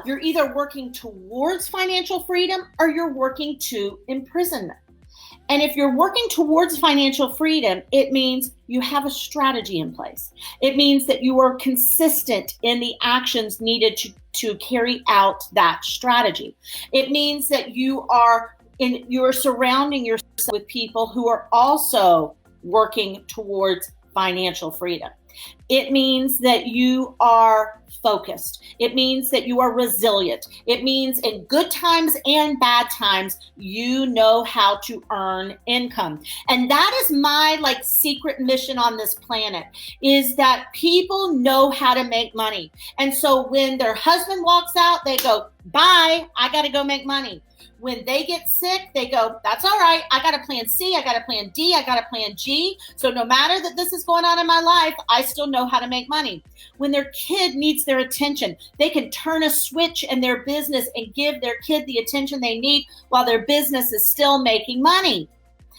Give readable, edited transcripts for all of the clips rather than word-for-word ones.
you're either working towards financial freedom or you're working to imprisonment. And if you're working towards financial freedom, it means you have a strategy in place. It means that you are consistent in the actions needed to carry out that strategy. It means that you are surrounding yourself with people who are also working towards financial freedom. It means that you are focused. It means that you are resilient. It means in good times and bad times, you know how to earn income. And that is my secret mission on this planet, is that people know how to make money. And so when their husband walks out, they go, bye, I got to go make money. When they get sick, they go, that's all right. I got a plan C, I got a plan D, I got a plan G. So no matter that this is going on in my life, I still know how to make money. When their kid needs their attention, they can turn a switch in their business and give their kid the attention they need while their business is still making money.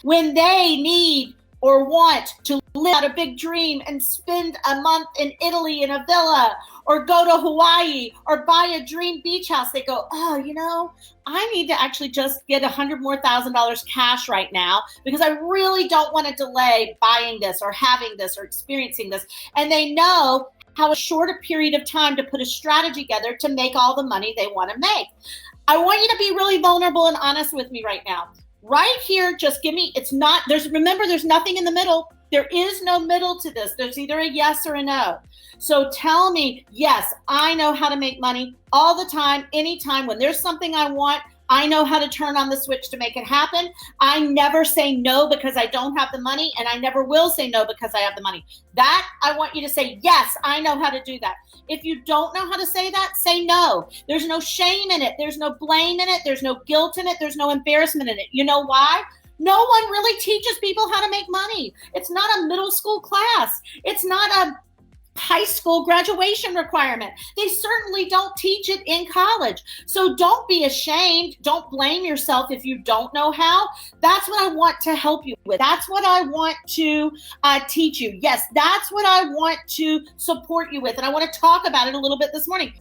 When they need or want to live out a big dream and spend a month in Italy in a villa, or go to Hawaii, or buy a dream beach house, they go, oh, I need to actually just get $100,000 more cash right now because I really don't want to delay buying this or having this or experiencing this. And they know how a shorter period of time to put a strategy together to make all the money they want to make. I want you to be really vulnerable and honest with me right now. Right here, just give me, remember, there's nothing in the middle. There is no middle to this. There's either a yes or a no. So tell me, yes, I know how to make money all the time, anytime. When there's something I want, I know how to turn on the switch to make it happen. I never say no because I don't have the money, and I never will say no because I have the money. That, I want you to say, yes, I know how to do that. If you don't know how to say that, say no. There's no shame in it. There's no blame in it. There's no guilt in it. There's no embarrassment in it. You know why? No one really teaches people how to make money. It's not a middle school class. It's not a high school graduation requirement. They certainly don't teach it in college. So don't be ashamed. Don't blame yourself if you don't know how. That's what I want to help you with. That's what I want to teach you. Yes, that's what I want to support you with. And I want to talk about it a little bit this morning.